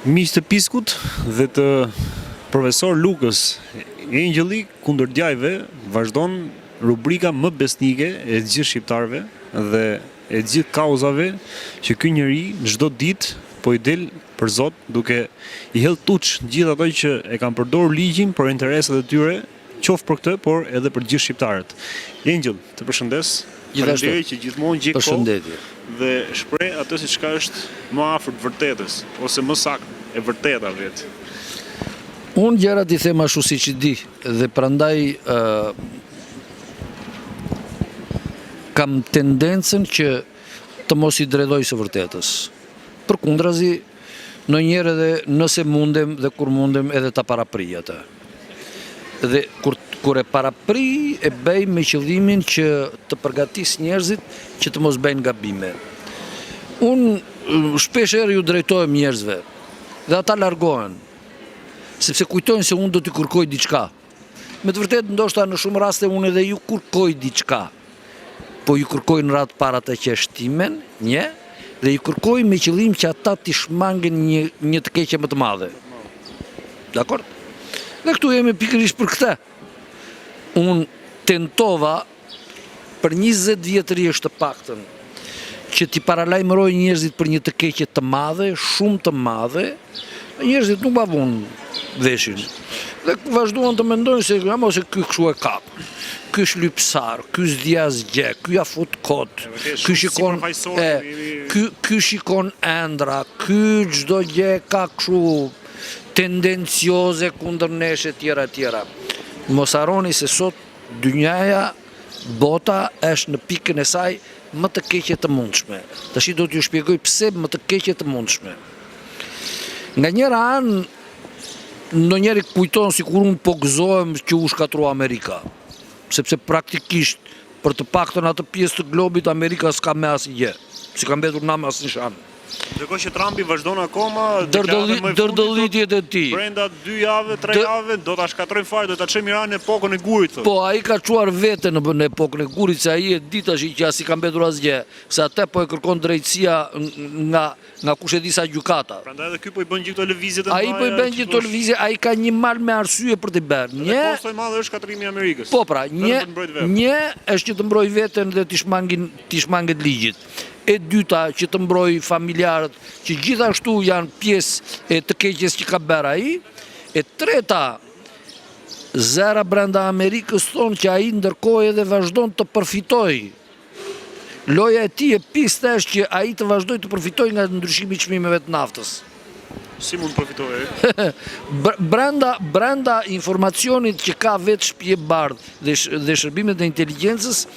Miq të Piskut dhe të profesor Lukës, Engjëlli kundër djajve vazhdon rubrika më besnike e gjithë shqiptarëve dhe e gjithë kauzave që ky njeri çdo ditë po i del për Zot duke i hell tuç gjithë ato që e kanë përdorur ligjin për interesat e tyre, qoftë për këtë, por edhe për gjithë shqiptarët. Engjëll, të përshëndes. Faleminderit që gjithmonë gjej kohë dhe shpreh atë se çka është më afër të vërtetës, ose më saktë e vërteta vetë. Unë gjërat i them ashtu siç i di dhe prandaj kam tendencën që të mos i dredhoj së vërtetës. Përkundrazi, ndonjëherë edhe nëse mundem dhe kur mundem edhe ta paraprij atë. Dhe kur e parapri e bëj me qëllimin që të përgatis njerëzit që të mos bëjnë gabime. Unë shpesh herë ju drejtohem njerëzve dhe ata largohen, sepse kujtojnë se unë do t'i kërkoj diçka. Me të vërtetë ndoshta në shumë raste unë edhe ju kërkoj diçka, po ju kërkoj në radhë para të që shtimen, dhe ju kërkoj me qëllim që ata t'i shmangin një të keqe më të madhe. Dakor? Dhe këtu jemi pikërisht për këtë. Unë tentova për 20 vjetërisht të paktën që t'i paralajmëroj njerëzit për një të keqe të madhe, shumë të madhe, njerëzit nuk bavon veshin. Dhe vazhduan të mendojnë se mos e ky kështu e kap. Ky është lypsar, ky s'dia asgjë, ky ja fut kot, ky shikon ëndra, ky çdo gjë ka kështu tendencioze kundër nesh e tjera. Mos harroni se sot dynjaja, bota është në pikën e saj më të keqe të mundshme. Tash do t'ju shpjegoj pse më të keqe të mundshme. Nga njëra anë, ndonjëri kujton sikur unë po gëzohem që u shkatrua Amerika. Sepse praktikisht për të paktën atë pjesë të globit Amerika s'ka me asgjë. Si ka mbetur na me asnjë shan. Ndërkohë që Trumpi vazhdon akoma dërdëllitjet e tij. Brenda 2 javë, 3 javë do ta shkatrojnë fare, do ta çojmë Iranin në epokën e gurit. Po, ai ka çuar veten në epokën e gurit, se ai e di tash që as i ka mbetur asgjë, se atë po e kërkon drejtësia nga kush e di sa gjykata. Prandaj edhe ky po i bën gjithë këto lëvizje të mëdha. Ai po i bën gjithë këto lëvizje, ai ka një mal me arsye për të bërë. Një kosto i madh është shkatrimi i Amerikës. Po pra, një është që të mbroj veten dhe t'i shmanget ligjit. E dyta që të mbroj familjarët që gjithashtu janë pjesë e të keqes që ka bërë ai. E treta, zera brenda Amerikës thonë që ai ndërkohë edhe vazhdon të përfitoj. Loja e tij e piste është që ai të vazhdoj të përfitoj nga ndryshimi i çmimeve të naftës. Si mund përfitojë? Brenda informacionit që ka vetë shtëpi e bardhë dhe shërbimet e inteligjencës,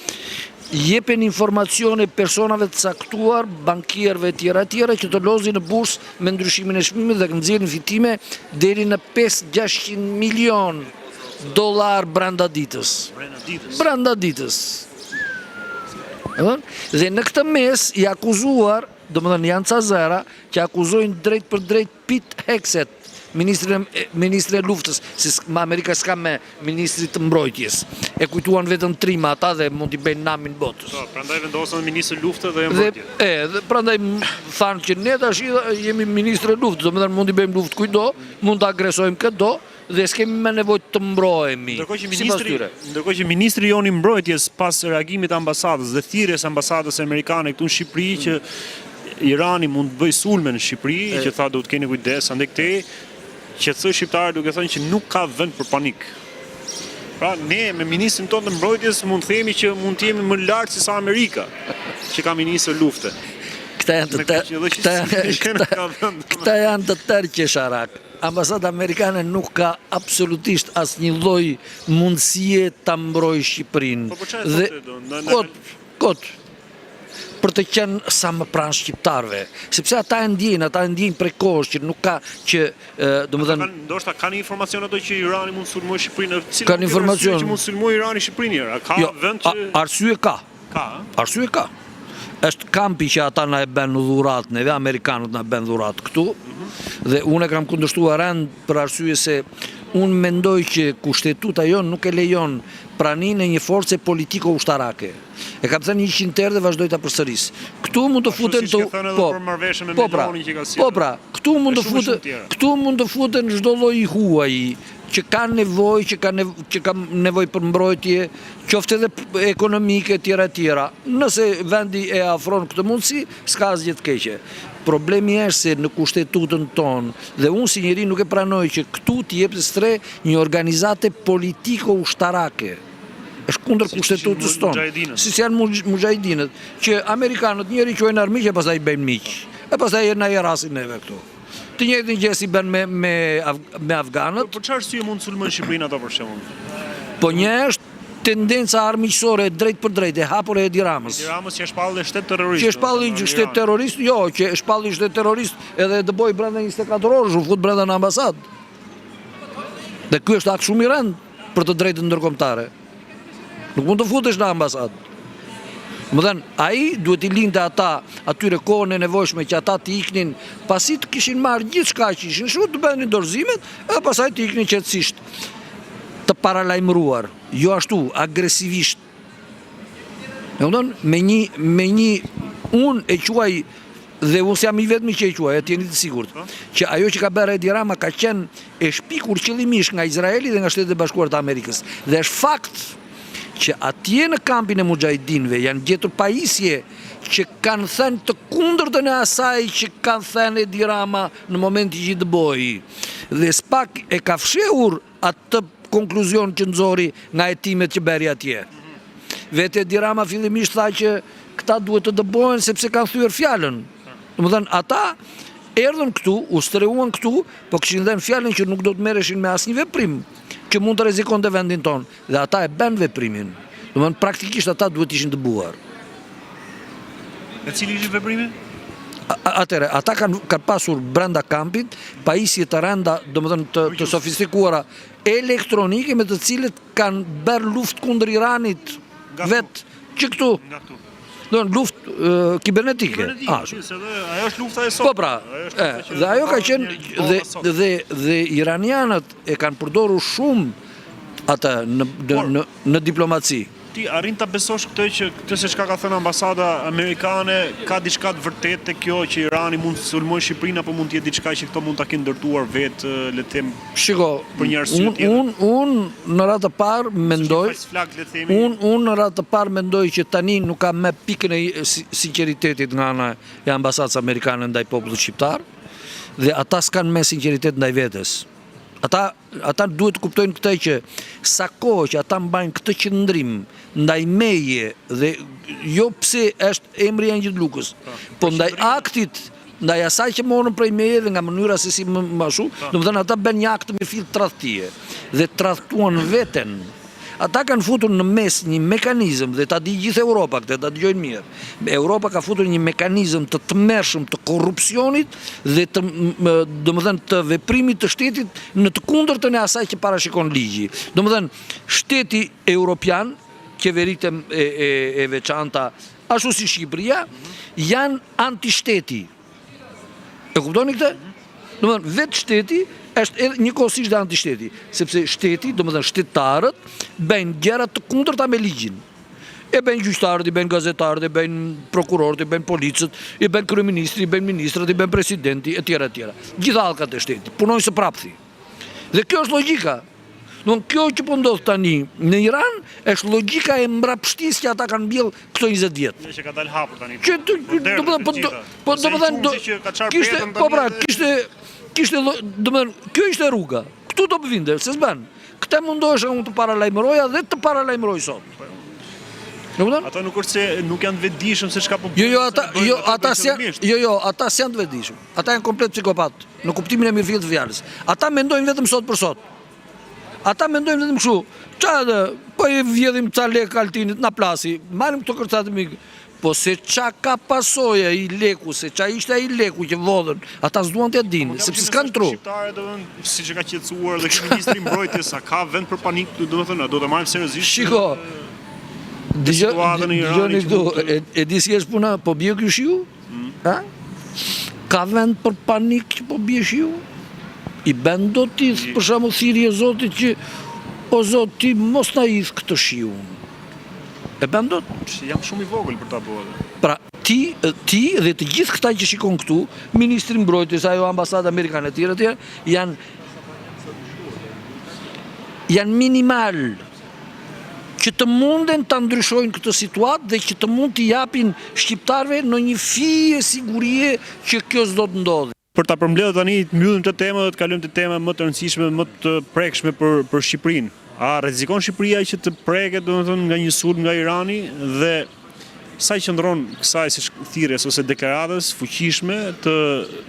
jepen informacione personave të caktuar, bankierëve e tjera që të lozin në bursë me ndryshimin e çmimit dhe nxjerrin fitime deri në 5-600 milion dollar brenda ditës. Brenda ditës. Dhe në këtë mes i akuzuar, domethënë janë ca zera që akuzojnë drejt për drejt Pete Hegseth, Ministri e luftës, si Amerika s'ka me Ministri të mbrojtjes. E kujtuan vetëm trima ata dhe mund t'i bëjnë namin botës. Prandaj vendosën Ministri luftës dhe mbrojtje. Dhe prandaj thanë që ne tash jemi Ministri e luftës, domethënë mund t'i bëjmë luftë kujdo, mund të agresojmë këdo dhe s'kemi me nevojë të mbrohemi. Ndërkohë që Ministri joni i mbrojtjes pas reagimit të ambasadës dhe thirrjes ambasadës amerikane këtu në Shqipëri që Irani mund të bëjë sulme në Shqipëri, që tha do të keni kujdes, andaj këtej qetësoj shqiptarët duke thënë që nuk ka vend për panik. Pra, ne me ministrin tonë të mbrojtjes mund të themi që mund të jemi më lart se sa Amerika, që ka ministër lufte. Këta janë të tërë qesharak. Ambasada amerikane nuk ka absolutisht asnjë lloj mundësie ta mbrojë Shqipërinë. Po çfarë thotë? Kot për të qenë sa më pranë shqiptarëve, sepse ata e ndjejnë prej kohësh që nuk ka që domethënë ndoshta kanë informacion ato që Irani mund të sulmojë Shqipërinë, kanë informacion që mund të sulmojë Irani Shqipërinë, ka vend që arsye ka. Ka? Arsye ka. është kampi që ata na e bën dhurat neve, amerikanët na bën dhurat këtu, dhe unë e kam kundërshtuar rend për arsye se unë mendoj që kushtetuta jon nuk e lejon praninë e një force politiko-ushtarake. E kam thënë 100 herë dhe vazhdoj ta përsëris. Këtu mund të futen këtu mund të futen çdo lloj huaj që kanë nevojë, që kanë nevojë për mbrojtje, qoftë edhe ekonomike tjera. Nëse vendi e afron këtë mundësi, s'ka asgjë të keqe. Problemi është se në kushtetutën tonë, dhe unë si njeri nuk e pranoj që këtu t'i jepë stre një organizate politiko-ushtarake. Është kundër kushtetutës tonë. Si janë mujahidinët, që amerikanët njeri quajnë armiq e pastaj bëjnë miq. E pastaj na i rasin neve këtu. Të njëjtën gjë si bën me afganët. Për çfarë arsye mund të sulmojnë Shqipërinë ato për shembull? Po një është tendenca armiqësore drejt për drejt e hapur e Edi Ramës. Edi Ramës që shpalli shtet terrorist. Që shpalli shtet terrorist, jo, që shpalli shtet terrorist edhe dëboi brenda 24 orësh, u fut brenda në ambasadë. Dhe ky është akt shumë i rënd për të drejtën ndërkombëtare. Nuk mund të futesh në ambasadë. Domethënë, ai duhet i linte ata atyre kohën e nevojshme që ata të iknin, pasi të kishin marrë gjithçka që ishin shu, të bënin dorëzimet, e pastaj të iknin qetësisht, të paralajmëruar, jo ashtu agresivisht. Domethënë, me një unë e quaj, dhe unë jam i vetmi që e quaj, atë jeni të sigurt, që ajo që ka bërë Edi Rama ka qenë e shpikur qëllimisht nga Izraeli dhe nga Shtetet e Bashkuara të Amerikës. Dhe është fakt që atje në kampin e mujahidinëve janë gjetur pajisje që kanë thënë të kundërtën e asaj që kanë thënë Edi Rama në momentin që i dëboi. Dhe s'pak e ka fshehur atë konkluzion që nxori nga hetimet që bëri atje. Vetë Edi Rama fillimisht tha që këta duhet të dëbohen sepse kanë thyer fjalën. Domethënë ata erdhën këtu, u streuan këtu, po kishin dhënë fjalën që nuk do të merreshin me asnjë veprim që mund të rrezikonte vendin tonë, dhe ata e bën veprimin. Domethënë praktikisht ata duhet ishin dëbuar. E cili ishte veprimi? Atëre, ata kanë pasur brenda kampit pajisje të rënda, domethënë të sofistikuara elektronike me të cilët kanë bërë luftë kundër Iranit vetë që këtu. Nga këtu. Luftë kibernetike. Ajo është lufta e sotme. Po pra, dhe ajo ka qenë dhe iranianët e kanë përdorur shumë ata në diplomaci. Ti arrin ta besosh këtë se çka ka thënë ambasada amerikane, ka diçka të vërtetë kjo që Irani mund të sulmojë Shqipërinë, apo mund të jetë diçka që këto mund ta kenë ndërtuar vetë, le të them, shiko, për një arsye tjetër. Unë në radhë të parë mendoj, unë në radhë të parë mendoj që tani nuk ka me pikën e sinqeritetit nga ana e ambasadës amerikane ndaj popullit shqiptar, dhe ata s'kan me sinqeritet ndaj vetes. Ata duhet të kuptojnë këtë që sa kohë që ata mbajnë këtë qëndrim ndaj meje, dhe jo pse është emri i Angjit Lukës, po ndaj aktit, ndaj asaj që morën prej meje dhe nga mënyra se si më ashtu, domethënë ata bën një akt me fill tradhtie dhe tradhtuan veten. Ata kanë futur në mes një mekanizëm, dhe ta di gjithë Europa këtë, ta dëgjojnë mirë. Europa ka futur një mekanizëm të tmerrshëm të korrupsionit dhe domethënë të veprimit të shtetit në të kundërtën e asaj që parashikon ligji. Domethënë, shteti europian, qeveritë e veçanta, ashtu si Shqipëria, janë antishteti. E kuptoni këtë? Domethënë, vetë shteti është edhe njëkohësisht dhe antishteti, sepse shteti, domethënë shtetarët, bëjnë gjëra të kundërta me ligjin. E bëjnë gjyqtarët, i bëjnë gazetarët, i bëjnë prokurorët, i bëjnë policët, i bëjnë kryeministri, i bëjnë ministrat, i bëjnë presidenti, etj. Gjithë hallkat e shtetit punojnë së prapthi. Dhe kjo është logjika. Kjo që po ndodh tani në Iran është logjika e mbrapshtisë që ata kanë mbjell këto 20 vjet. Që ka dalë hapur tani. Kjo ishte rruga. Këtu do vinte, se s'bën. Këtë mundohesha unë të paralajmëroja dhe të paralajmëroj sot. Ata nuk është se nuk janë të vetëdijshëm se çka po bëjnë. Ata s'janë të vetëdijshëm. Ata janë komplet psikopat, në kuptimin e mirëfillt të fjalës. Ata mendojnë vetëm sot për sot. Ata mendojnë vetëm kështu. Çfarë, po i vjedhim ca lek Altinit na plasi, marrim këto kërcatë mik. Po se qa ka pasoja i leku, se qa ishte ai leku që vodhën, ata s'duan të dinë, sepse s'kan tru. Siç e ka qetësuar dhe ministri mbrojtjes, sa ka vend për panik, domethënë, do ta marrim seriozisht. Shiko, situatën në Iran. Dëgjoni këtu, e di si është puna, po bie ky shiu? Ha? Ka vend për panik që po bie shiu? I bën do ti për shembull thirrje Zotit që o Zot ti mos na idh këtë shiun. E bën dot? Jam shumë i vogël për ta bërë. Pra ti dhe të gjithë këta që shikon këtu, Ministri Mbrojtjes, ajo ambasada amerikane e tjera janë minimal që të munden të ndryshojnë këtë situatë dhe që të mund të japin shqiptarëve në një fije sigurie që kjo s'do të ndodhi. Për ta përmbledhur tani, të mbyllim këtë temë dhe të kalojmë te tema më të rëndësishme, më të prekshme për Shqipërinë. A rrezikon Shqipëria që të preket domethënë nga një sulm nga Irani dhe sa qëndron kësaj si thirrjes ose deklaratës fuqishme të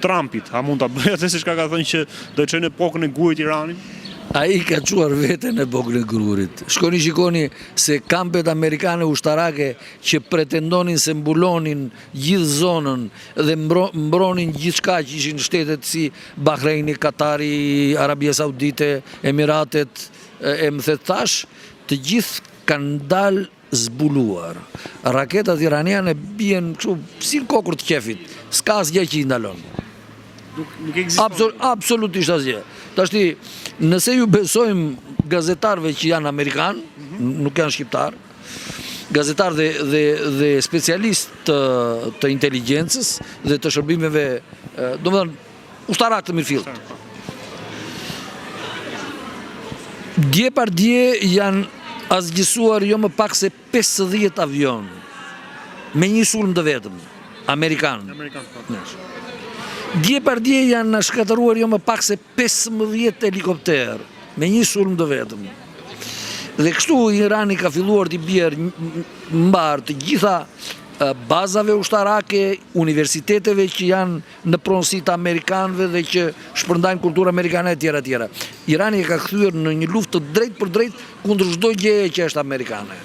Trumpit? A mund ta bëjë atë se çka ka thënë që do të çojnë epokën e gurit Iranin? Ai ka quar veten në bokën e grurit. Shikoni se kampet amerikane ushtarake që pretendonin se mbulonin gjithë zonën dhe mbronin gjithçka që ishin shtetet si Bahreini, Katari, Arabia Saudite, Emiratet, e më the tash, të gjithë kanë dalë zbuluar. Raketat iraniane bien kështu si kokur të qefit. S'ka asgjë që i ndalon. Nuk ekziston. Absolutisht asgjë. Tashti, nëse ju besojmë gazetarëve që janë amerikanë, nuk janë shqiptarë, gazetarë dhe specialistë të inteligjencës dhe të shërbimeve, domethënë ushtarak të mirëfillt. Dje par dje janë asgjësuar jo më pak se 50 avion me një sulm të vetëm, amerikan. Dje par dje janë shkatëruar jo më pak se 15 helikopter me një sulm të vetëm. Dhe kështu Irani ka filluar t'i bjerë mbar të gjitha bazave ushtarake, universiteteve që janë në pronësi të amerikanëve dhe që shpërndajnë kulturë amerikane e tjera. Irani e ka kthyer në një luftë të drejtë për drejtë kundër çdo gjëje që është amerikane.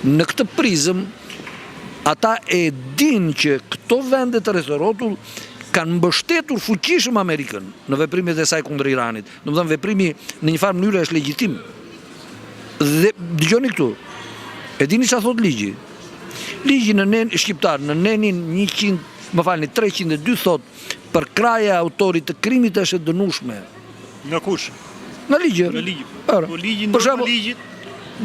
Në këtë prizëm, ata e dinë që këto vende të rreth rrotull kanë mbështetur fuqishëm Amerikën në veprimet e saj kundër Iranit. Domethënë veprimi në një farë mënyrë është legjitim. Dhe dëgjoni këtu. E dini çfarë thot ligji? Ligji në nen shqiptar në nenin 302 thot për kraja e autorit të krimit është e dënueshme. Nga kush? Në ligj. Në ligj. Po ligji ndër ligjit.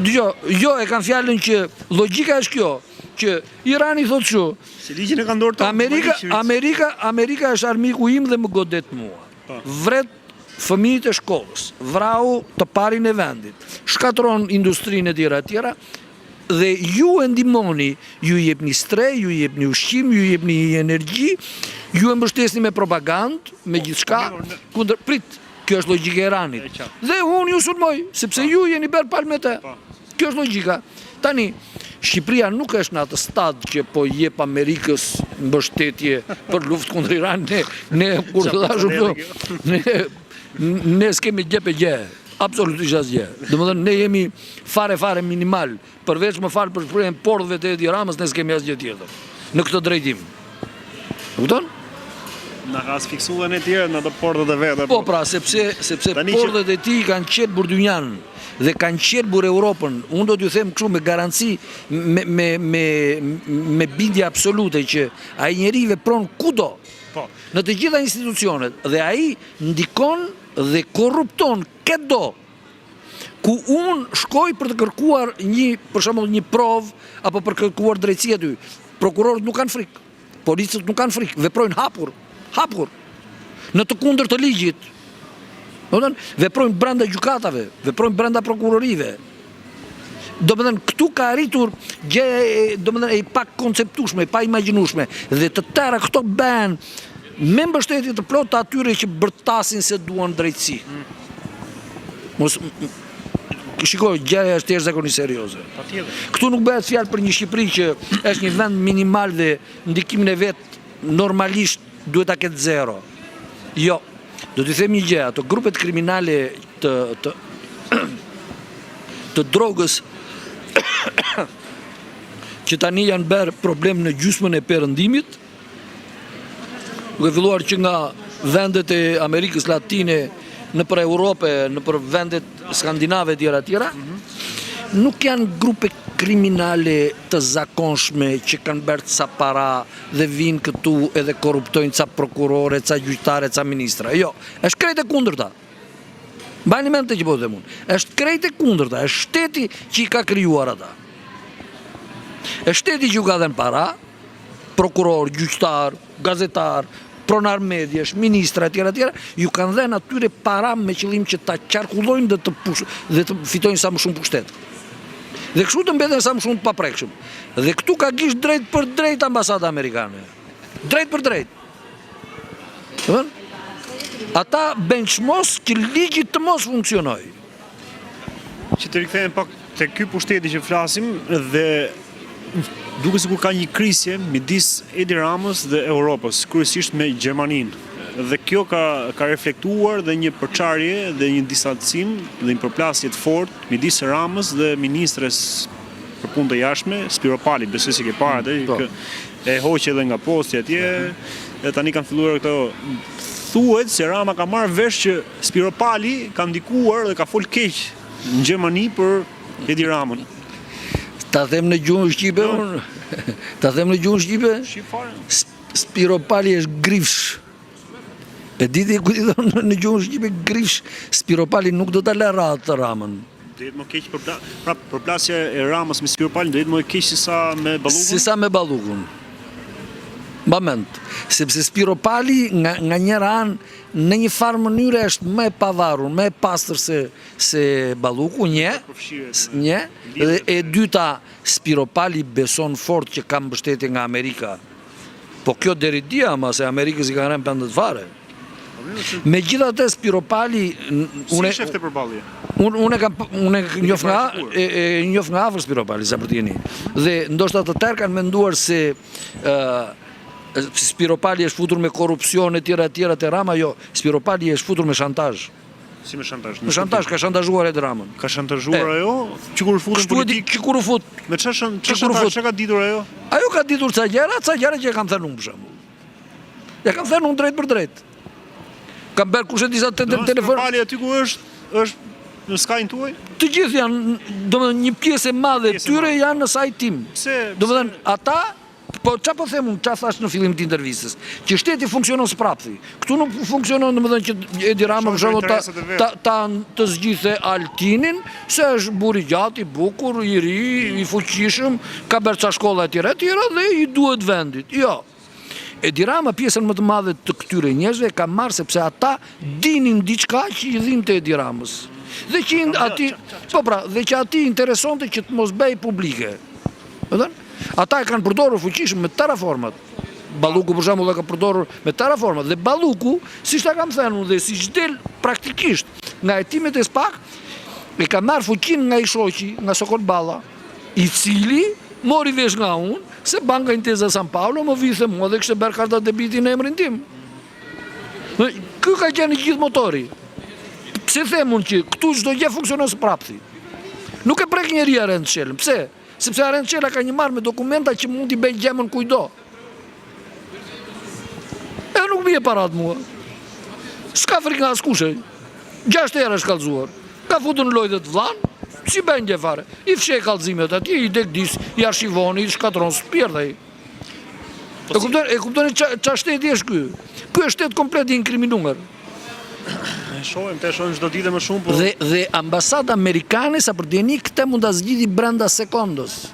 Jo, e kanë fjalën që logjika është kjo, që Irani thotë kështu, se ligjin e ka ndorë të Amerika është armiku im dhe më godet mua. Vret fëmijët e shkollës, vrau të parin e vendit, shkatron industrinë e tjera, dhe ju e ndihmoni, ju jepni strej, ju jepni ushqim, ju jepni energji, ju e mbështesni me propagandë, me gjithçka, kundër prit. Kjo është logjika e Iranit. Dhe unë ju sulmoj, sepse ju jeni bërë palë me te. Kjo është logjika. Tani, Shqipëria nuk është në atë stad që po jep Amerikës mbështetje për luftë kundër Iranit. Ne kur të dashur ne s'kemi gjë për gjë. Absolutisht asgjë. Domethënë ne jemi fare minimal, përveç më fal për shprehjen portëve të Edi Ramës, ne s'kemi asgjë tjetër në këtë drejtim. Kupton? Na ka fiksuar në tjerë në ato portët e veta. Po pra, sepse portët e tij kanë qelbur dynjan dhe kanë qelbur Europën. Unë do t'ju them kështu me garanci, me bindje absolute që ai njeri vepron kudo, në të gjitha institucionet, dhe ai ndikon dhe korrupton këdo. Ku unë shkoj për të kërkuar për shembull një provë apo për kërkuar drejtësi aty, prokurorët nuk kanë frikë, policët nuk kanë frikë, veprojnë hapur, në të kundërt të ligjit. Veprojnë brenda gjykatave, veprojnë brenda prokurorive. Domethënë këtu ka arritur gjë e pa konceptueshme, e pa imagjinueshme, dhe të tëra këto bën me mbështetje të plotë atyre që bërtasin se duan drejtësi. Shikoj, gjëja është jashtëzakonisht serioze. Këtu nuk bëhet fjalë për një Shqipëri që është një vend minimal dhe ndikimin e vet normalisht duhet ta ketë zero. Jo. Do t'i them një gjë, ato grupet kriminale të drogës që tani janë bërë problem në gjysmën e perëndimit, duke filluar që nga vendet e Amerikës Latine, në për Europë, në për vendet skandinave tjera, nuk janë grupe kriminale të zakonshme që kanë bërë ca para dhe vinë këtu edhe korruptojnë ca prokurore, ca gjyqtare, ca ministra. Jo, është krejt e kundërta. Bajni mend të që po them unë. Është krejt e kundërta, është shteti që i ka krijuar ata. Është shteti që ju ka dhënë para, prokuror, gjyqtar, gazetar, pronar medjesh, ministra etj. Ju kanë dhënë atyre para me qëllim që ta qarkullojnë dhe të fitojnë sa më shumë pushtet. Dhe kështu të mbeten sa më shumë të paprekshëm. Dhe këtu ka gisht drejt për drejt ambasada amerikane. Drejt për drejt. Ata benchmos që ligjit të mos funksionoj. Që të rikthehen pak te ky pushteti që flasim dhe duke sikur ka një krisje midis Edi Ramës dhe Europës, kryesisht me Gjermaninë. Dhe kjo ka reflektuar dhe një përçarje dhe një distancim dhe një përplasje të fortë midis Ramës dhe ministres për punë të jashtme, Spiro Pali, besoj se ke parë atë, e hoqi edhe nga posti atje, dhe tani kanë filluar këto. Thuhet se Rama ka marrë vesh që Spiro Pali ka ndikuar dhe ka fol keq në Gjermani për Edi Ramën. Ta them në gjuhën shqipe unë? Ta them në gjuhën shqipe? Spiro Pali është grifsh. E diti ku i thonë në gjuhën shqipe grifsh, Spiro Pali nuk do ta lë rahat të Ramën. Do jetë më keq përplasja e Ramës me Spiro Palin do jetë më keq se sa me Ballukun? Si sa me Ballukun. Bament, sepse Spiro Pali nga njëra anë në një farë mënyre është më e pavarur, më e pastër se Balluku, një, dhe e dyta, Spiro Pali beson fort që ka mbështetje nga Amerika. Po kjo deri dia, ama se Amerikës i ka rënë pendet fare. Megjithatë Spiro Pali si shefte përballje. Unë njoh nga afër Spiro Pali sa për të jeni. Dhe ndoshta të tjerë kanë menduar se Spiro Pali është futur me korrupsion etj. Te Rama, jo, Spiro Pali është futur me shantazh. Si me shantazh? Me shantazh, ka shantazhuar Edi Ramën. Ka shantazhuar ajo? Që kur futën politik? Që kur u fut. Me çfarë ka ditur ajo? Ajo ka ditur ca gjëra që e kam thënë unë për shembull. Ja kam thënë unë drejt për drejt. Kam bërë kushe disa telefon. Spiro Pali aty ku është në skajin tuaj? Të gjithë janë, domethënë një pjesë e madhe e tyre janë në saj tim. Pse? Domethënë ata, po çfarë po them unë, çfarë thash në fillim të intervistës, që shteti funksionon sprapthi. Këtu nuk funksionon domethënë që Edi Rama për shembull ta të zgjidhte Altinin, se është burr i gjatë, i bukur, i ri, i fuqishëm, ka bërë ca shkolla etj. Dhe i duhet vendit. Jo. Edi Rama pjesën më të madhe të këtyre njerëzve ka marrë sepse ata dinin diçka që i dhinte Edi Ramës. Dhe që ati interesonte që të mos bëj publike. Ata e kanë përdorur fuqishëm me tëra format. Balluku për shembull e ka përdorur me tëra format. Dhe Balluku, siç ta kam thënë unë dhe siç del praktikisht nga hetimet e SPAK, e ka marrë fuqinë nga i shoqi, nga Sokol Balla, i cili mori vesh nga unë se Banka Intesa San Paolo më viste mua dhe kishte bërë karta debiti në emrin tim. Ky ka qenë gjithë motori. Pse them unë që këtu çdo gjë funksionon së prapthi. Nuk e prek njeri Arendçelën. Pse? Sepse Arendçela ka një marrë me dokumenta që mund t'i bëj gjemën kujdo. E nuk bie parat mua. S'ka frikë nga askushej. 6 herë është kallëzuar. Ka futur në lojë të vllanë, si bën gjë fare. I fsheh kallëzimet atje, i degdis, i arshivon, i shkatron spirdhej. E kuptoni ç'a shteti është ky? Ky është shtet komplet i inkriminuar. Shohim çdo ditë më shumë, po. Dhe ambasada amerikane sa për dini këtë mund ta zgjidhi brenda sekondos.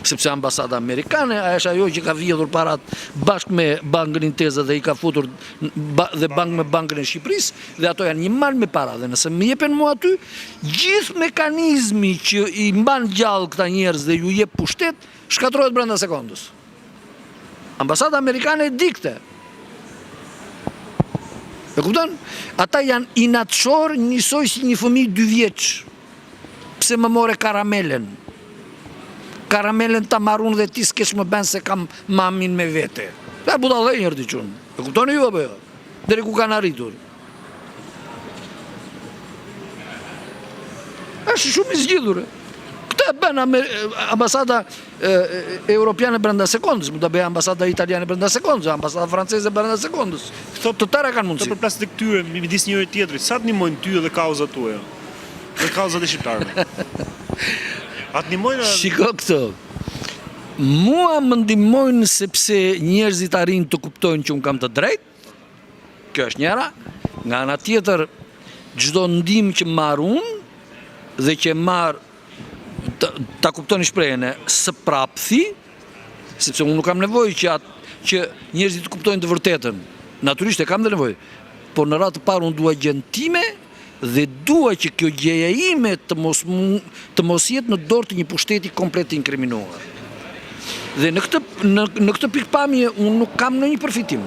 Sepse ambasada amerikane është ajo që ka vjedhur parat bashkë me Bankën Intesa dhe i ka futur dhe me Bankën e Shqipërisë dhe ato janë një mal me para dhe nëse më jepen mua aty gjithë mekanizmi që i mban gjallë këta njerëz dhe ju jep pushtet shkatërrohet brenda sekondos. Ambasada amerikane e dikte. E kupton? Ata janë inatshor njësoj si një fëmijë 2 vjeç. Pse më more karamelen? Karamelen ta marrun dhe ti s'kesh më bën se kam mamin me vete. Ta budallë njërë t'i qunë. E kuptoni ju apo jo? Deri ku kanë arritur. Është shumë i zgjidhur. Këtë e bën ambasada europiane brenda sekondës, mund ta bëj ambasada italiane brenda sekondës, ambasada franceze brenda sekondës. Këto të tëra kanë mundësi. Të përplasë të këtyre midis njëri tjetrit, sa të ndihmojnë ty dhe kauzat tuaja? Dhe kauzat e shqiptarëve? Atë ndihmojnë Shiko këtë. Mua më ndihmojnë sepse njerëzit arrin të kuptojnë që unë kam të drejtë. Kjo është njëra. Nga ana tjetër, çdo ndihmë që marr unë dhe që marr ta kuptoni shprehjen së prapthi, sepse unë nuk kam nevojë që njerëzit të kuptojnë të vërtetën. Natyrisht e kam dhe nevojë. Por në radhë të parë unë dua gjën time dhe dua që kjo gjeja ime të mos jetë në dorë të një pushteti komplet të inkriminuar. Dhe në këtë pikpamje unë nuk kam ndonjë përfitim.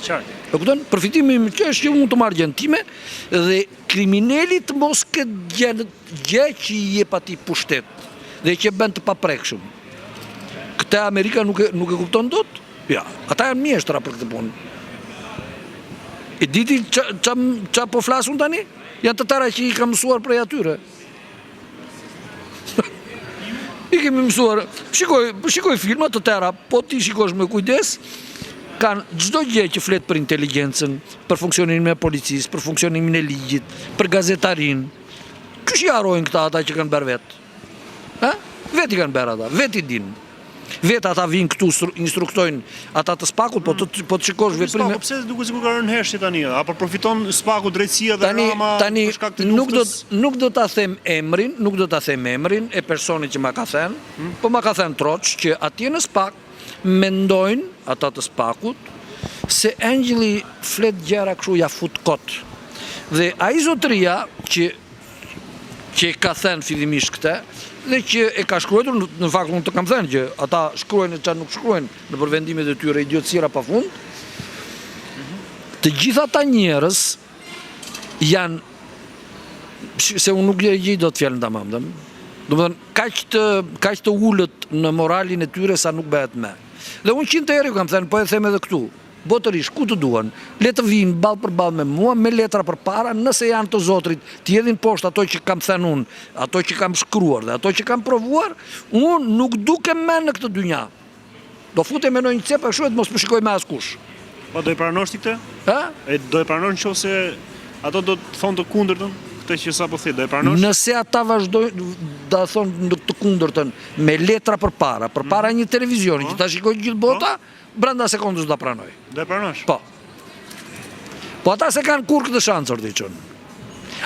qartë. E kupton? Përfitimi im që është që unë të marrë gjën time dhe kriminali të mos ketë gjë që i jep atij pushtet dhe që bën të paprekshëm. Këtë Amerika nuk e kupton dot? Ja, ata janë mjeshtra për këtë punë. E diti qa po flasun tani? Janë të tëra që i kam mësuar prej atyre. I kemi mësuar, shikoj filmat të tëra, po ti shikosh me kujdes, kanë çdo gjë që flet për inteligjencën, për funksionimin e policisë, për funksionimin e ligjit, për gazetarin. Kush i harrojnë këta ata që kanë bërë vetë? Vetë i kanë bërë ata, vetë i dinë. Vetë ata vinë këtu instruktojnë ata të Spakut, po të shikosh veprime. Pse duket sikur ka rënë hershi tani? Apo përfiton Spaku drejtësia dhe Rama për shkak të luftës? Nuk do ta them emrin e personit që ma ka thënë, po ma ka thënë Troç që atje në Spak mendojnë ata të Spakut se Angeli flet gjëra kështu ja fut kot. Dhe ai zotëria që ka thënë fillimisht këtë dhe që e ka shkruar, në fakt unë të kam thënë që ata shkruajnë çfarë nuk shkruajnë në përvendimet e tyre idiotësira pafund. Të gjitha ata njerëz janë, se unë nuk e gjej dot fjalën tamam, domethënë kaq të ulët në moralin e tyre sa nuk bëhet më. Dhe unë 100 herë kam thënë, po e them edhe këtu. Botërisht, ku të duan, le të vinë ball për ball me mua, me letra përpara, nëse janë të Zotrit, të jedhin poshtë ato që kam thënë unë, ato që kam shkruar dhe ato që kam provuar, unë nuk dukem më në këtë dynja. Do futem në një cep kështu e të mos më shikoj me askush. Po do e pranosh ti këtë? E do e pranosh nëse ato do të thonë të kundërtën, këtë që sapo the, do e pranosh? Nëse ata vazhdojnë da thonë të kundërtën me letra përpara një televizioni që ta shikoj gjithë bota, brenda sekondës do ta pranoj. Do e pranosh? Po. Po ata se kanë kur këtë shansër të qënë.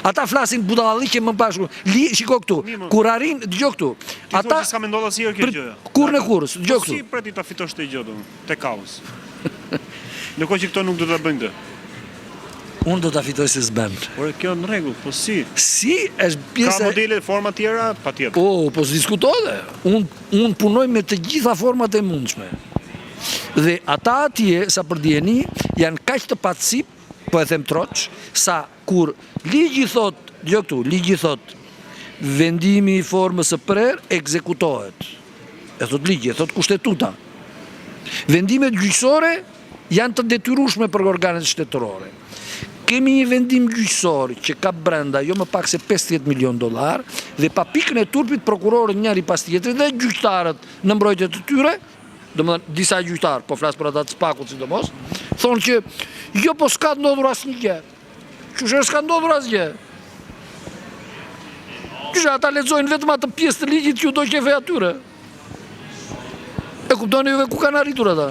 Ata flasin budalli që më pashku. Shiko këtu, kur arrin, dëgjoj këtu. Ti thua që s'ka me ndodha asnjëherë kjo gjë. Kur në kurës, dëgjoj këtu. Si preti ta fitosh këtë gjë te kaos? Ndërkohë që këto nuk do ta bëjnë këtë. Unë do ta fitoj se s'bën. Por kjo në rregull, po si? Si është pjesë. Ka modele, forma tjera, patjetër. Po s'diskutohet. Unë punoj me të gjitha format e mundshme. Dhe ata atje, sa për dijeni, janë kaq të patësip, po e them Troç, sa kur ligji thot, dëgjoj këtu, ligji thot, vendimi i formës së prerë ekzekutohet. E thot ligji, e thot kushtetuta. Vendimet gjyqësore janë të detyrueshme për organet shtetërore. Kemi një vendim gjyqësor që ka brenda jo më pak se $50 milion dhe pa pikën e turpit prokurorët njëri pas tjetrit dhe gjyqtarët në mbrojtje të tyre, domethënë disa gjyqtarë, po flas për ata të Spakut sidomos, thonë që jo po s'ka ndodhur asnjë gjë. Qysh s'ka ndodhur asgjë? Qysh ata lexojnë vetëm atë pjesë të ligjit që u do qefe atyre? E kuptoni juve ku kanë arritur ata?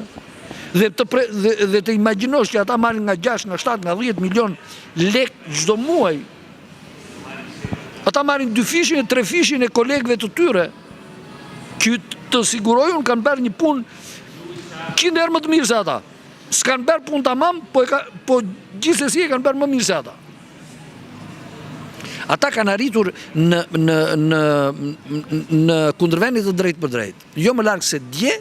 Dhe të imagjinosh që ata marrin nga 6, nga 7, nga 10 milion lek çdo muaj. Ata marrin 2 fishin e 3 fishin e kolegëve të tyre që të sigurojnë kanë bërë një punë 100 herë më të mirë se ata. S'kanë bërë punë tamam, po gjithsesi e kanë bërë më mirë se ata. Ata kanë arritur në kundërvendit të drejtë për drejtë. Jo më larg se dje,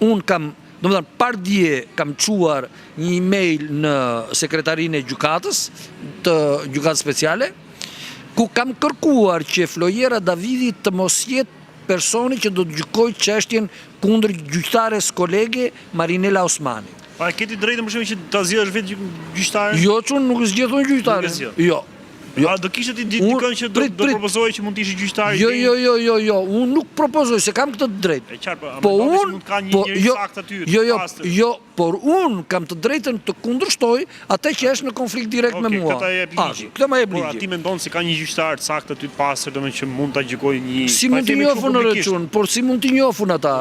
unë kam, domethënë par dje kam çuar një email në sekretarinë e gjykatës, të gjykatës speciale, ku kam kërkuar që Flojera Davidi të mos jetë personi që do të gjykojë çështjen kundër gjyqtares kolege Marinela Osmani. Pa e keti drejtën për shembull që ta zgjedhësh vetë gjyqtaren? Jo, çun nuk zgjedhun gjyqtaren. Jo. A do kishte ti dikën që do propozoj që mund të ishte gjyqtar? Jo, unë nuk propozoj se kam këtë drejtë. E qartë, po unë mund ka një njeri sakt aty. Jo, por unë kam të drejtën të kundërshtoj atë që është në konflikt direkt me mua. Këtë e jep ligji. Këtë më jep ligji. Por ti mendon se ka një gjyqtar sakt aty të pastër, domethënë që mund ta gjykojë një. Si mund të njofun në rëçun, por si mund të njofun ata?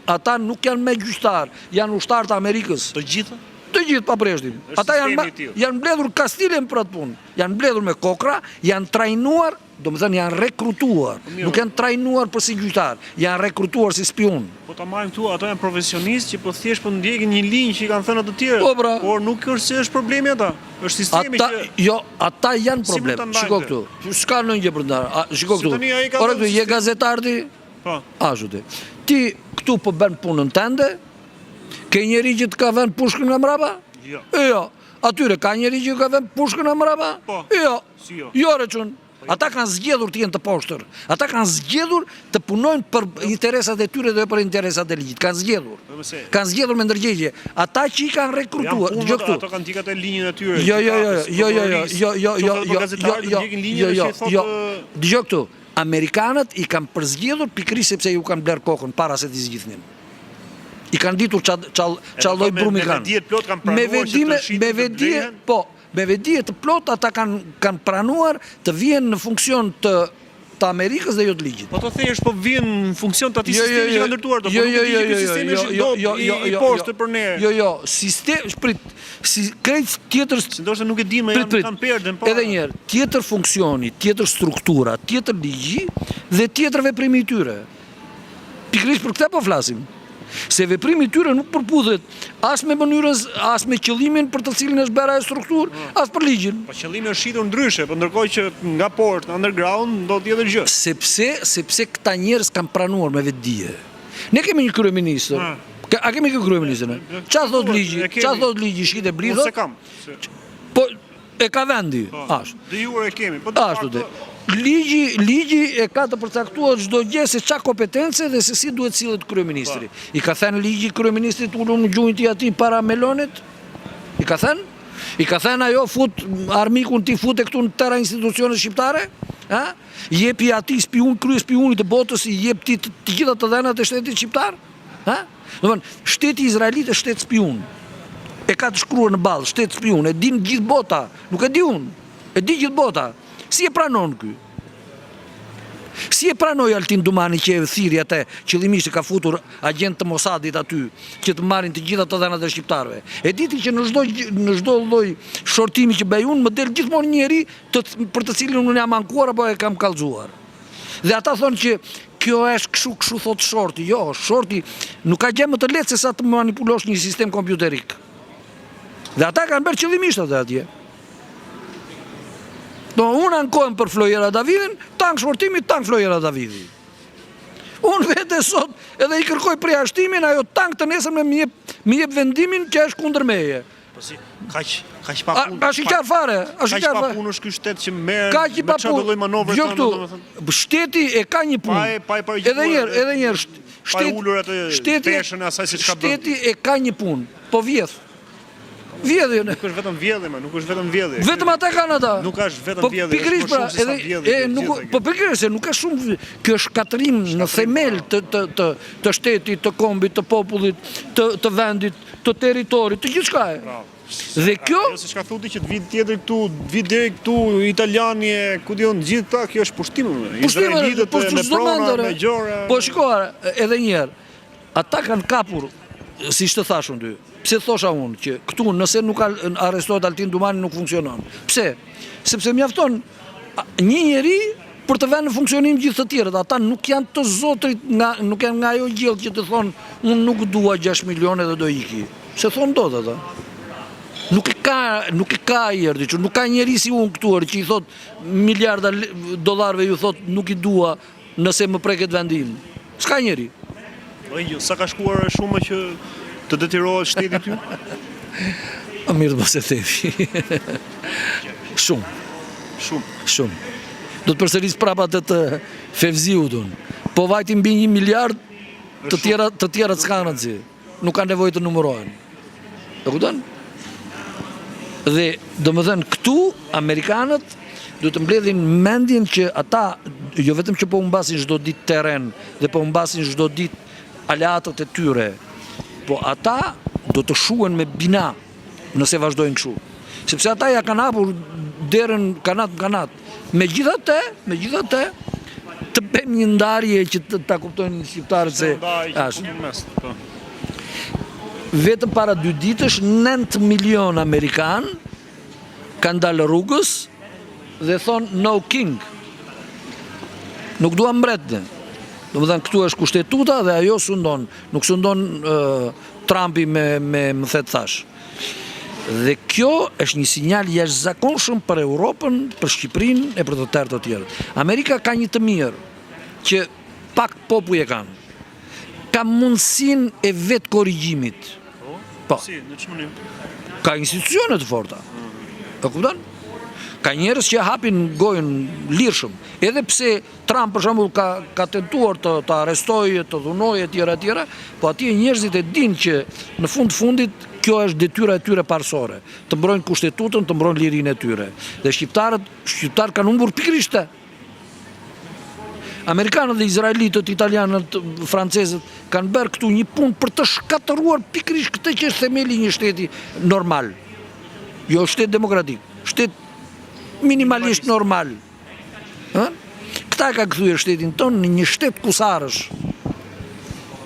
Ata nuk janë me gjyqtar, janë ushtar të Amerikës. Të gjithë? Të gjithë pa breshtin. Ata janë mbledhur Kastilën për atë punë. Janë mbledhur me kokra, janë trajnuar, domethënë janë rekrutuar. Nuk janë trajnuar për si gjyqtar, janë rekrutuar si spion. Po ta marrim këtu, ato janë profesionistë që po thjesht po ndjekin një linjë që i kanë thënë të tjerë. Po pra. Por nuk është se është problemi ata. Është sistemi që jo, ata janë problem. Shiko këtu. S'ka ndonjë brenda. Shiko këtu. Ora këtu je gazetar ti? Po. Ashtu ti. Ti këtu po bën punën tënde. Ke njeri që të ka vënë pushkën nga mrapa? Jo. Jo. Atyre ka njeri që ka vënë pushkën nga mrapa? Po. Jo. Si jo? Jo, reçun. Ata kanë zgjedhur të jenë të poshtër. Ata kanë zgjedhur të punojnë për interesat e tyre dhe për interesat e ligjit. Kanë zgjedhur. Kanë zgjedhur me ndërgjegje. Ata që i kanë rekrutuar. Dgjoj këtu. Ato kanë dikat e linjën e tyre. Jo. Dgjoj këtu. Amerikanët i kanë përzgjedhur pikërisht sepse ju kanë bler kokën para se t'i zgjidhnin. I kanë ditur çalloj brumi kanë. Me vedije të plot ata kanë pranuar të vjen në funksion të Amerikës dhe jo të ligjit. Po të thjesht po vjen në funksion të atij sistemi që ka ndërtuar to. I poshtë për ne. Jo, sistem, krejt tjetër, ndoshta nuk e di më kanë perden, po. Edhe një herë, tjetër funksioni, tjetër struktura, tjetër ligji dhe tjetër veprimi i tyre. Pikërisht për këtë po flasim. Se veprimi i tyre nuk përputhet as me mënyrën, as me qëllimin për të cilin është bërë ajo strukturë, as për ligjin. Po qëllimi është shitur ndryshe, po ndërkohë që nga poshtë, underground do të jetë gjë. Sepse këta njerëz kanë pranuar me vetdije. Ne kemi një kryeministër. A kemi këtë kryeministër? Çfarë thot ligji? Çfarë thot ligji? Shit e blidhur? Se kam. Po e ka vendi. Ashtu. De jure e kemi. Po ashtu. Ligji e ka të përcaktuar çdo gjë se çka kompetence dhe se si duhet sillet kryeministri. I ka thënë ligji kryeministrit ulun në gjuhën e atij para melonit? I ka thënë? I ka thënë ajo fut armikun ti fute këtu në terra institucionet shqiptare? Ha? Jepi atij spiun krye spionit të botës, i jep ti të gjitha të dhënat e shtetit shqiptar? Ha? Domthonë, shteti izraelit është shtet spiun. E ka të shkruar në ballë, shtet spiun, e din gjithë bota, nuk e di unë. E di gjithë bota. Si e pranon ky? Si e pranoi Altin Dumani që e thiri atë, qëllimisht ka futur agent të Mossadit aty, që të marrin të gjitha të dhënat e shqiptarëve. E diti që në çdo lloj shortimi që bëj unë, më del gjithmonë njëri për të cilin unë jam ankuar apo e kam kallxuar. Dhe ata thonë që kjo është kështu thot shorti. Jo, shorti nuk ka gjë më të lehtë se sa të manipulosh një sistem kompjuterik. Dhe ata kanë bërë qëllimisht atë atje. Unë ankohem për Flojera Davidin, tank shportimi, tank Flojera Davidi. Unë vete sot edhe i kërkoj përjashtimin, ajo tank të nesër me më jep vendimin që është kundër meje. Po si, kaq pa punë. A shiqar fare, Kaq pa punë është ky shtet që merr me çdo lloj manovre tonë, domethënë. Shteti e ka një punë. Edhe një herë, shteti e ka një punë, po vjedh. Vjedhje. Nuk është vetëm vjedhje, nuk është vetëm vjedhje. Vetëm ata kanë ata. Nuk është vetëm vjedhje. Po pikërisht se nuk ka shumë, kjo është shkatërim në themel të shtetit, të kombit, të popullit, të vendit, të territorit, të gjithçka. Dhe kjo, se çka thotë që të vit tjetër këtu, vit deri këtu italiani, ku diun gjithë ta, kjo është pushtim. Izraelitët me prona, me gjora. Po shikoj, edhe një herë. Ata kanë kapur, siç të thash unë ty. Pse thosha unë që këtu nëse nuk arrestohet Altin Dumani nuk funksionon. Pse? Sepse mjafton një njeri për të vënë në funksionim gjithë të tjerët. Ata nuk janë të zotrit, nuk janë nga ajo gjellë që të thonë unë nuk dua 6 milione dhe do iki. Se thonë do të ata. Nuk e ka i erdi, që nuk ka njeri si unë këtuar që i thot miliarda dollarve ju thot nuk i dua nëse më preket vendim. S'ka njeri. Sa ka shkuar shumë që të detyrohet shteti ty? A mirë të bëse thevi. Shumë. Do të përsëris prapa të Fevziut unë. Po vajti mbi 1 miliard, të tjera të s'kanën si. Nuk ka nevojë të numërohen. E kupton? Dhe domethënë këtu Amerikanët do të mbledhin mendjen që ata jo vetëm që po humbasin çdo ditë terren dhe po humbasin çdo ditë aleatët e tyre, po ata do të shuhen me bina nëse vazhdojnë kështu. Sepse ata ja kanë hapur derën kanat. Megjithatë, të bëjmë një ndarje që ta kuptojnë shqiptarët se vetëm para 2 ditësh 9 milion Amerikan kanë dalë rrugës dhe thonë no king. Nuk dua mbretën. Domethënë këtu është kushtetuta dhe ajo sundon, nuk sundon Trumpi me më thet thash. Dhe kjo është një sinjal jashtëzakonshëm për Europën, për Shqipërinë e për të tjerë të tjerët. Amerika ka një të mirë që pak popull e kanë. Ka mundësinë e vetë korrigjimit. Po. Si, në çfarë mënyrë? Ka institucione të forta. E kupton? Ka njerëz që hapin gojën lirshëm. Edhe pse Trump për shembull ka tentuar të arrestojë, të dhunojë etj, po atje njerëzit e dinë që në fundit kjo është detyra e tyre parësore, të mbrojnë kushtetutën, të mbrojnë lirinë e tyre. Dhe shqiptarët kanë humbur pikërisht të. Amerikanët dhe izraelitët, italianët, francezët kanë bërë këtu një punë për të shkatëruar pikërisht këtë që është themeli një shteti normal. Jo shtet demokratik, shtet minimalisht normal. Këta ka kthyer shtetin tonë në një shtet kusarësh.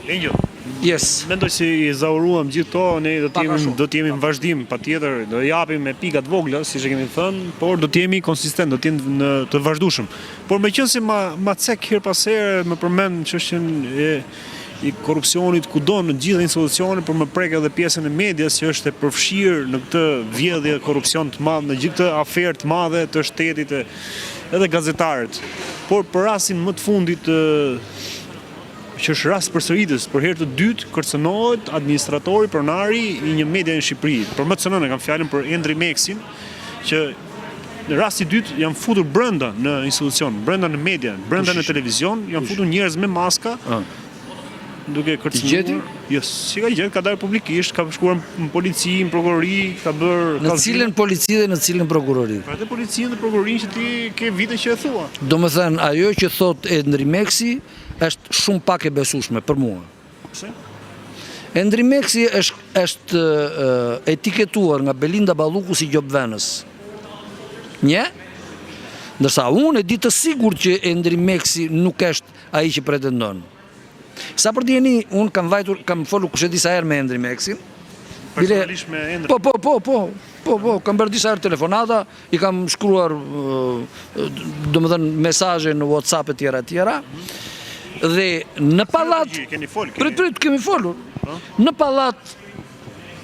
Angel. Yes. Mendoj se i zauruam gjithë to, ne do të jemi në vazhdim, patjetër, do japim me pika të vogla, siç e kemi thënë, por do të jemi konsistent, do të jemi të vazhdueshëm. Por meqense ma cek her pas here më përmend çështjen i korrupsionit kudo në gjitha institucionet, por më prek edhe pjesën e medias që është e përfshirë në këtë vjedhje korrupsion të madh, në gjithë këtë aferë të madhe të shtetit edhe gazetarët. Por për rastin më të fundit që është rast përsëritës, për herë të dytë kërcënohet administratori pronari i një media në Shqipëri. Për më të cënënë, kam fjalën për Endri Meksin, që në rasti dytë janë futur brenda në institucion, brenda në media, brenda në televizion, janë futur njerëz me maska, duke kërcënuar. Jo, si ka gjetë, ka dalë publikisht, ka shkuar në polici, në prokurori, ka bërë... Në cilën polici dhe në cilën prokurori? Pra dhe policinë dhe prokurorin që ti ke vite që e thua. Domethënë, ajo që thot Endri Meksi është shumë pak e besueshme për mua. Pse? Endri Meksi është etiketuar nga Belinda Balluku si gjobvenës. Një? Ndërsa unë e di të sigurt që Endri Meksi nuk është ai që pretendon. Sa për djeni, unë kam folur kush e disa herë me Endri Meksin. Personalisht me Endri? Po, kam bërë disa herë telefonata, i kam shkruar domethënë mesazhe në WhatsApp e tjera. Dhe në pallat prit kemi folur. Në pallat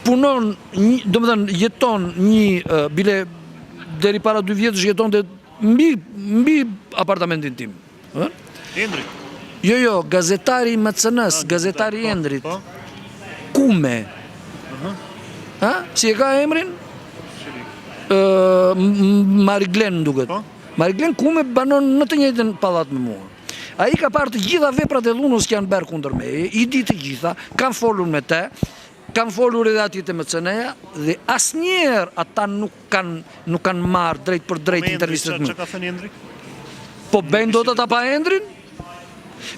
punon, domethënë jeton një bile deri para 2 vjetësh jetonte mbi apartamentin tim. Endri. Jo, gazetari i MCN-s, gazetari i Endrit. Kume. Si e ka emrin? Mariglen duket. Mariglen Kume banon në të njëjtën pallat me mua. Ai ka parë të gjitha veprat e dhunës që janë bërë kundër meje, i di të gjitha, kanë folur me te, kanë folur edhe atje te MCN-ja dhe asnjëherë ata nuk kanë marrë drejt për drejt intervistën. Çka ka thënë Endri? Po bëjnë dot ata pa Endrin?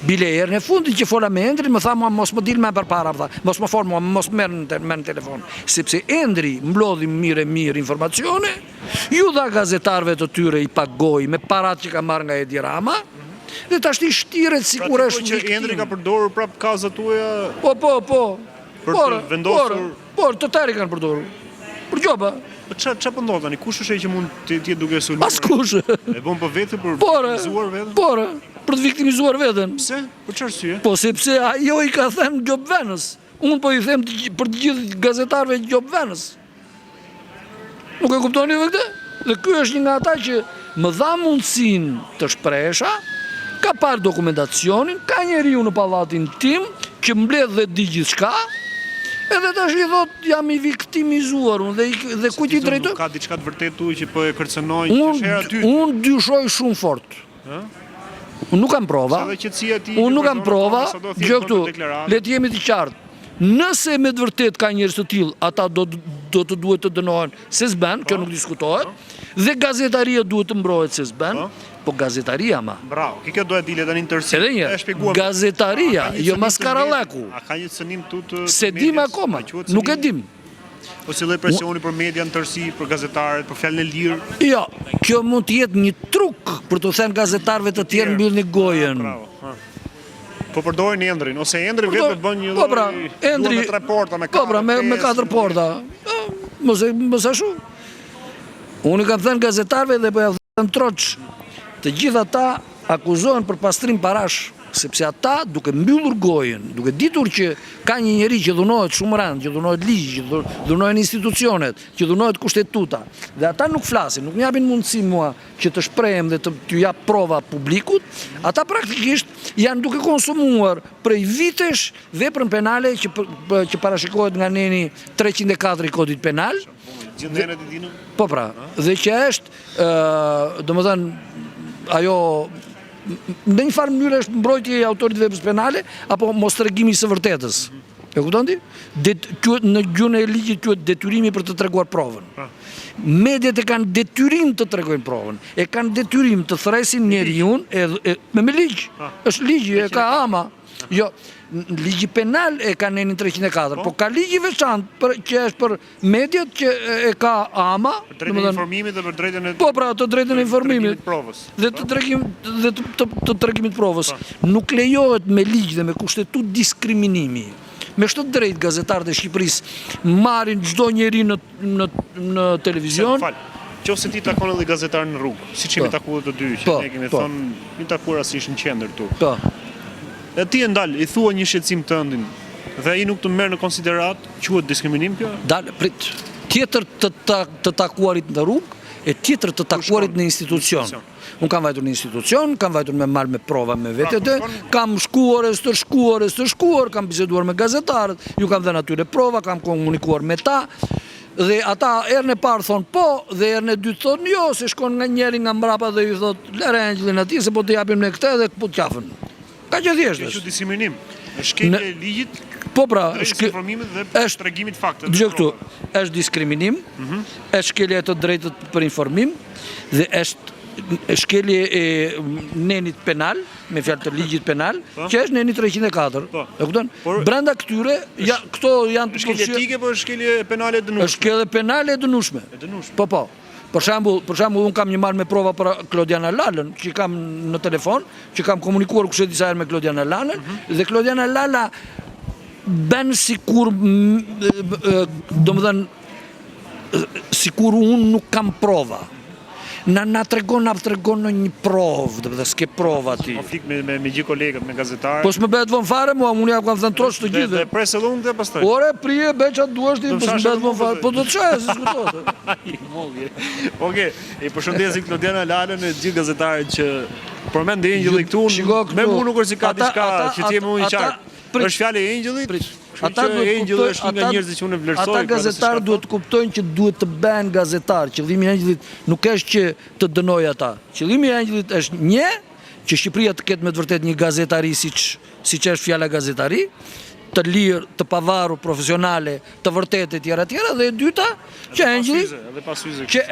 Bile herën e fundit që fola me Endrin, më tha mua mos më dil më përpara, mos më fol mua, mos merr në telefon, sepse Endri mblodhi mirë informacione, ju dha gazetarëve të tyre i pagoi me paratë që ka marrë nga Edi Rama. Dhe tash ti shtiret sikur është që Endri ka përdorur prap kazat tuaja. Po. Për të vendosur. Por të tjerë kanë përdorur. Për gjoba. Po ç'a po ndodh tani? Kush është ai që mund të jetë duke sulmuar? Askush. E bën për vetë për të viktimizuar veten? Por, për të viktimizuar veten. Pse? Për çfarë arsye? Po sepse ajo i ka thënë gjobvenës. Unë po i them për të gjithë gazetarëve gjobvenës. Nuk e kuptoni këtë? Dhe ky është një nga ata që më dha mundësinë të shpresha. Ka parë dokumentacionin, ka njeriu në pallatin tim që mbledh dhe di gjithçka, edhe tash i thot jam i viktimizuar unë dhe kujt i drejtoj? Ka diçka të vërtetë që po e kërcënojnë që është hera ty. Unë dyshoj shumë fort. Unë nuk kam prova. Unë nuk kam prova. Gjë këtu, le të jemi të qartë. Nëse me të vërtet ka njerëz të tillë, ata do të duhet të dënohen se s'bën, kjo nuk diskutohet, dhe gazetaria duhet të mbrohet se s'bën, po gazetaria ma. Bravo, kjo duhet dile tani në tërësi. Edhe një, gazetaria, jo maskaralleku. A ka një cënim të Se dim akoma, nuk e dim. Ose lloj presioni për media në tërësi, për gazetarët, për fjalën e lirë. Jo, kjo mund të jetë një truk për të thënë gazetarëve të tjerë mbyllni gojen. Bravo. Po përdorin Endrin, ose Endri vetë të bën një Po pra, Endri me 3 porta, me 4. Po pra, me 4 porta. Mos ashtu. Unë kam thënë gazetarëve dhe po ja them troç, të gjithë ata akuzohen për pastrim parash, sepse ata duke mbyllur gojen, duke ditur që ka një njeri që dhunohet shumë rënd, që dhunohet ligj, që dhunohen institucionet, që dhunohet kushtetuta, dhe ata nuk flasin, nuk më japin mundësi mua që të shprehem dhe të jap prova publikut, ata praktikisht janë duke konsumuar prej vitesh veprën penale që parashikohet nga neni 304 i kodit penal. Gjithë i dinën? Po pra, dhe që është, domethënë, ajo në një farë mënyrë është mbrojtje e autorit veprës penale apo mos tregimi së vërtetës. E kupton ti? Në gjuhën e ligjit quhet detyrimi për të treguar provën. Mediat e kanë detyrim të tregojnë provën, e kanë detyrim të thresin njeriu me ligj. Është ligji, e ka ama. Jo, ligji penal e ka nenin 304, po ka ligji veçantë që është për mediat që e ka ama, për drejtën e informimit dhe për drejtën e po pra, të drejtën e informimit provës. Dhe të tregimit provës. Nuk lejohet me ligj dhe me kushtetut diskriminimi. Me çdo drejt gazetarët e Shqipërisë marrin çdo njeri në televizion. Qofse ti takon edhe gazetar në rrugë, siç jemi takuar të dy, që ne kemi thënë, një takuar rastisht në qendër këtu. Po. E ti e ndal, i thua një shqetësim tëndin dhe ai nuk të merr në konsiderat, quhet diskriminim kjo? Dal, prit. Tjetër të takuarit në rrugë e tjetër të takuarit në institucion. Unë kam vajtur në institucion, kam vajtur me mal me prova me vetete, kam shkuar, kam biseduar me gazetarët, ju kam dhënë atyre prova, kam komunikuar me ta, dhe ata erën e parë thonë po, dhe erën e dytë thonë jo, se shkon nga njeri nga mbrapa dhe ju thotë, lere Angelin ati, se po të japim në këte dhe po të qafën. Ka që thjeshtës. Kjo diskriminim, shkelje e ligjit, po pra, drejtës informimit dhe tregimit faktet. Dgjoj këtu, është diskriminim, është shkelje e të drejtët për informim, dhe është shkelje e nenit penal, me fjalë të ligjit penal, që është neni 304. E kupton? Brenda këtyre, këto janë shkelje etike, po është shkelje penale e dënueshme. Është shkelje penale e dënueshme. Po. Për shembull, unë kam një mal me prova për Klodiana Lalën, që kam në telefon, që kam komunikuar kushe disa herë me Klodiana Lalën, dhe Klodiana Lala bën sikur, domethënë, sikur unë nuk kam prova. Na tregon në një provë, dhe s'ke prova ti. Konflikt me gjithë kolegët, me gazetarët. Po s'me bëhet vën fare mua, unë ja kam thënë troç të gjithë. Dhe presë edhe unë dhe pastaj. Ore, prije, beqa duash ti, po s'me bëhet vën fare. Po do të çojë, si diskutohet. Okej, i përshëndesim Klodiana Lalën e gjithë gazetarët që përmend Angeli këtu, me mua nuk është si ka diçka që ti më i qartë. Është fjalë e Angelit. Ata është nga njerëzit që unë vlerësoj. Ata gazetarë duhet të kuptojnë që duhet të bëhen gazetar. Qëllimi i Angelit nuk është që të dënojë ata. Qëllimi i Angelit është që Shqipëria të ketë me të vërtet një gazetari siç është fjala gazetari, të lirë, të pavarur, profesionale, të vërtetë tjera, dhe e dyta që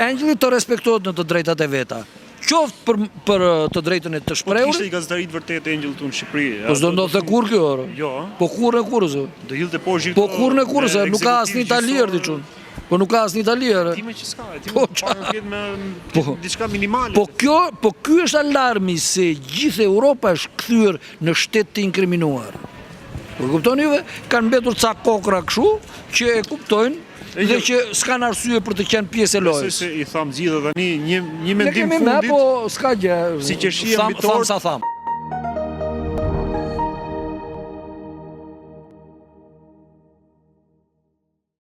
Angeli të respektohet në të drejtat e veta. Qoftë për të drejtën e të shprehur. Po kishte i gazetarit vërtet Angel këtu në Shqipëri. Po s'do ndodhte kur kjo orë. Jo. Po kur zë. Do hilte poshtë. Po kur nuk ka asnjë italier diçun. Po nuk ka asnjë italier. Ti më që s'ka, ti më ketë me diçka minimale. Po ky është alarmi se gjithë Europa është kthyer në shtet të inkriminuar. Po kuptoni juve, kanë mbetur ca kokra kështu që e kuptojnë dhe që s'kan arsye për të qenë pjesë e lojës. Se i tham gjithë tani një mendim fundit. Ne kemi me, po s'ka gjë. Si që shia mbitor. Tham sa tham.